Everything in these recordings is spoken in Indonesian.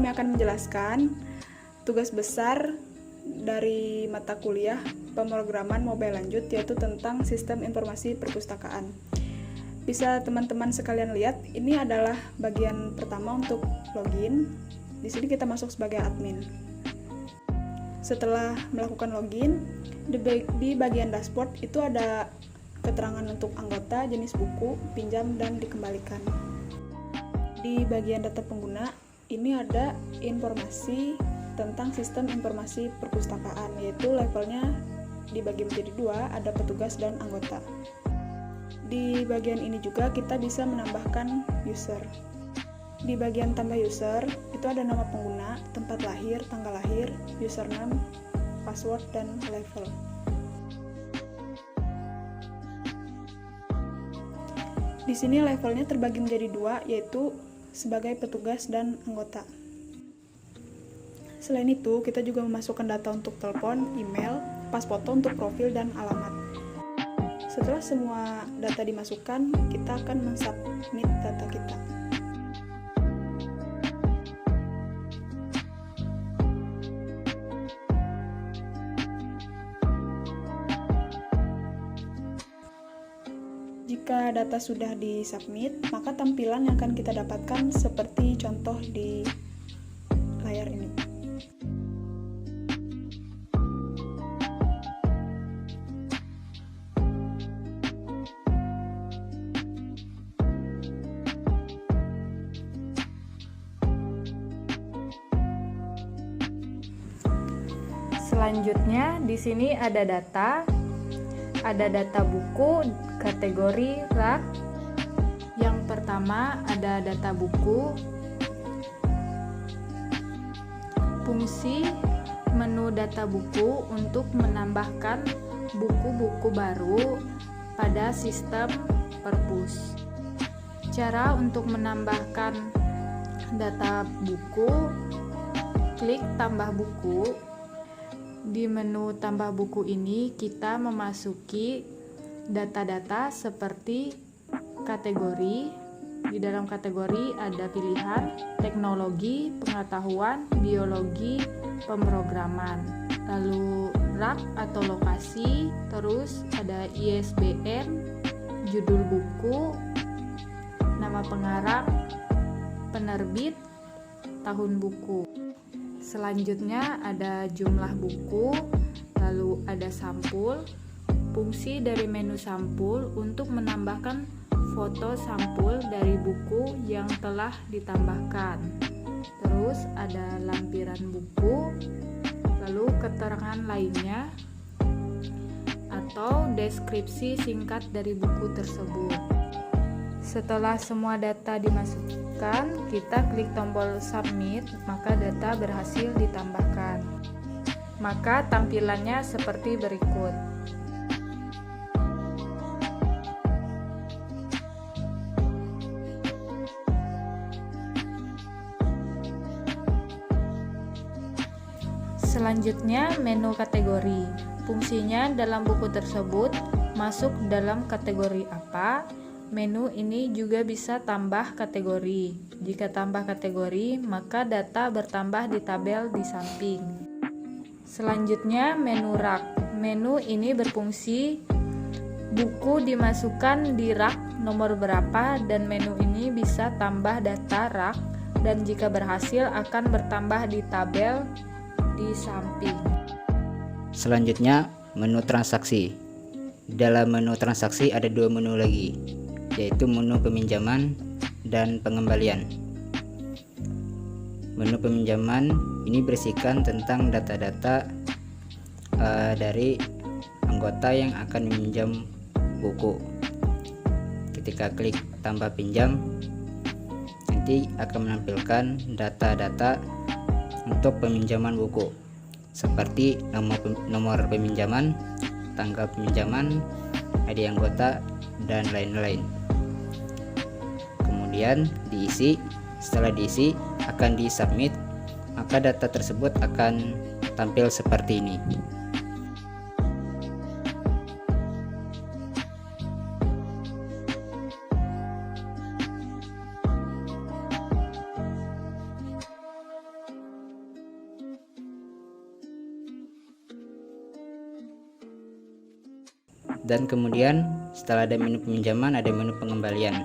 kami akan menjelaskan tugas besar dari mata kuliah pemrograman mobile lanjut, yaitu tentang sistem informasi perpustakaan. Bisa teman-teman sekalian lihat, ini adalah bagian pertama untuk login. Di sini kita masuk sebagai admin. Setelah melakukan login, di bagian dashboard itu ada keterangan untuk anggota, jenis buku, pinjam, dan dikembalikan. Di bagian data pengguna, ini ada informasi tentang sistem informasi perpustakaan, yaitu levelnya dibagi menjadi dua, ada petugas dan anggota. Di bagian ini juga kita bisa menambahkan user. Di bagian tambah user, itu ada nama pengguna, tempat lahir, tanggal lahir, username, password, dan level. Di sini levelnya terbagi menjadi dua, yaitu sebagai petugas dan anggota. Selain itu, kita juga memasukkan data untuk telepon, email, pas foto untuk profil, dan alamat. Setelah semua data dimasukkan, kita akan mensubmit data kita. Jika data sudah disubmit, maka tampilan yang akan kita dapatkan seperti contoh di layar ini. Selanjutnya di sini ada data buku kategori rak. Yang pertama ada data buku. Fungsi menu data buku untuk menambahkan buku-buku baru pada sistem perpus. Cara untuk menambahkan data buku, klik tambah buku. Di menu tambah buku ini kita memasuki data-data seperti kategori. Di dalam kategori ada pilihan teknologi, pengetahuan, biologi, pemrograman. Lalu rak atau lokasi, terus ada ISBN, judul buku, nama pengarang, penerbit, tahun buku. Selanjutnya ada jumlah buku, lalu ada sampul. Fungsi dari menu sampul untuk menambahkan foto sampul dari buku yang telah ditambahkan. Terus ada lampiran buku, lalu keterangan lainnya atau deskripsi singkat dari buku tersebut. Setelah semua data dimasukkan, kita klik tombol submit, maka data berhasil ditambahkan. Maka tampilannya seperti berikut. Selanjutnya menu kategori. Fungsinya dalam buku tersebut masuk dalam kategori apa. Menu ini juga bisa tambah kategori. Jika tambah kategori, maka data bertambah di tabel di samping. Selanjutnya menu rak. Menu ini berfungsi buku dimasukkan di rak nomor berapa, dan menu ini bisa tambah data rak, dan jika berhasil akan bertambah di tabel di samping. Selanjutnya menu transaksi. Dalam menu transaksi ada dua menu lagi, yaitu menu peminjaman dan pengembalian. Menu peminjaman ini berisikan tentang data-data dari anggota yang akan meminjam buku. Ketika klik tambah pinjam, nanti akan menampilkan data-data untuk peminjaman buku, seperti nomor peminjaman, tanggal peminjaman, ID anggota, dan lain-lain. Kemudian diisi. Setelah diisi akan disubmit, maka data tersebut akan tampil seperti ini. Dan kemudian setelah ada menu peminjaman ada menu pengembalian.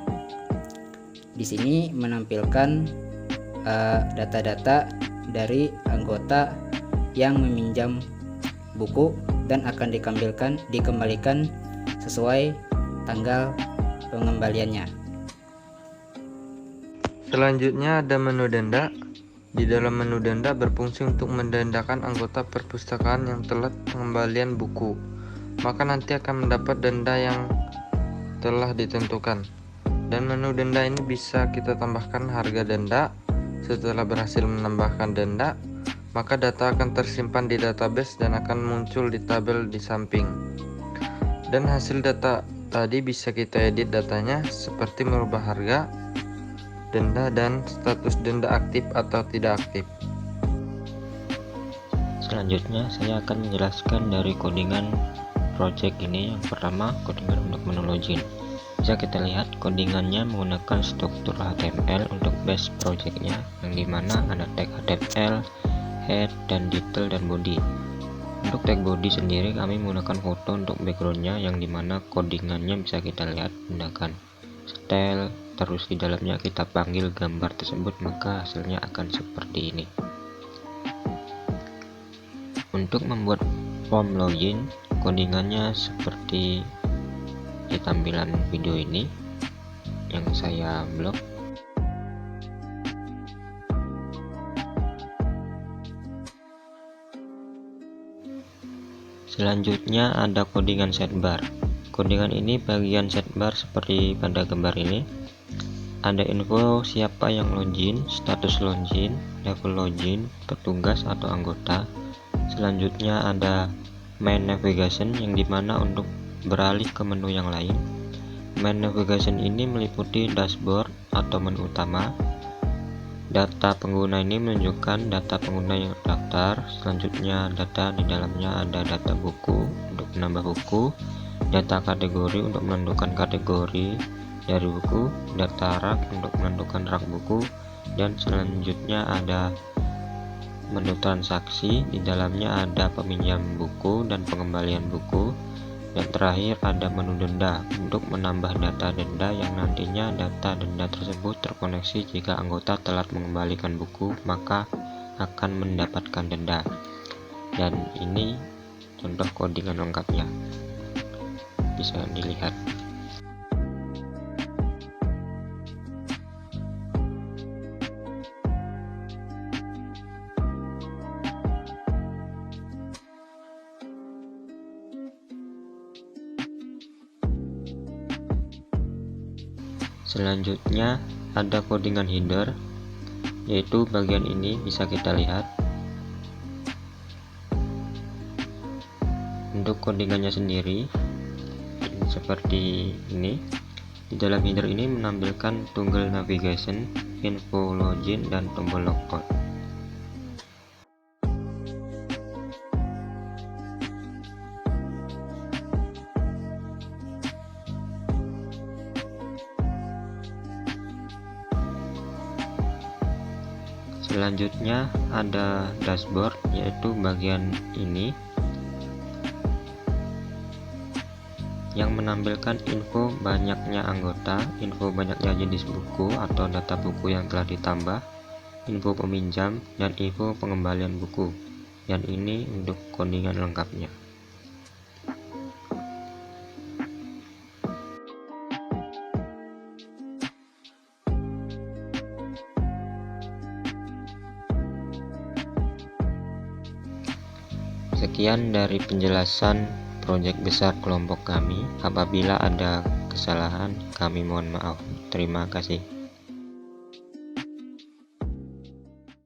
Di sini menampilkan data-data dari anggota yang meminjam buku dan akan dikembalikan sesuai tanggal pengembaliannya. Selanjutnya ada menu denda. Di dalam menu denda berfungsi untuk mendendakan anggota perpustakaan yang telat pengembalian buku. Maka nanti akan mendapat denda yang telah ditentukan. Dan menu denda ini bisa kita tambahkan harga denda. Setelah berhasil menambahkan denda, maka data akan tersimpan di database dan akan muncul di tabel di samping. Dan hasil data tadi bisa kita edit datanya seperti merubah harga, denda, dan status denda aktif atau tidak aktif. Selanjutnya saya akan menjelaskan dari codingan project ini. Yang pertama, codingan untuk menu login. Bisa kita lihat codingannya menggunakan struktur HTML untuk base projectnya, yang dimana ada tag HTML, head, dan detail, dan body. Untuk tag body sendiri kami menggunakan foto untuk backgroundnya, yang dimana codingannya bisa kita lihat menggunakan style, terus di dalamnya kita panggil gambar tersebut, maka hasilnya akan seperti ini. Untuk membuat form login, codingannya seperti di tampilan video ini yang saya blok. Selanjutnya ada codingan sidebar. Codingan ini bagian sidebar seperti pada gambar ini. Ada info siapa yang login, status login, level login, petugas atau anggota. Selanjutnya ada main navigation, yang dimana untuk beralih ke menu yang lain. Main navigation ini meliputi dashboard atau menu utama. Data pengguna ini menunjukkan data pengguna yang terdaftar. Selanjutnya data di dalamnya ada data buku untuk menambah buku, data kategori untuk menentukan kategori dari buku, data rak untuk menentukan rak buku, dan selanjutnya ada menu transaksi. Di dalamnya ada peminjam buku dan pengembalian buku. Dan terakhir ada menu denda untuk menambah data denda, yang nantinya data denda tersebut terkoneksi jika anggota telat mengembalikan buku, maka akan mendapatkan denda. Dan ini contoh codingan lengkapnya, bisa dilihat. Selanjutnya ada codingan header, yaitu bagian ini bisa kita lihat. Untuk codingannya sendiri seperti ini. Di dalam header ini menampilkan toggle navigation, info login, dan tombol logout. Selanjutnya ada dashboard, yaitu bagian ini yang menampilkan info banyaknya anggota, info banyaknya jenis buku atau data buku yang telah ditambah, info peminjam, dan info pengembalian buku. Dan ini untuk codingan lengkapnya. Sekian dari penjelasan proyek besar kelompok kami. Apabila ada kesalahan, kami mohon maaf. Terima kasih.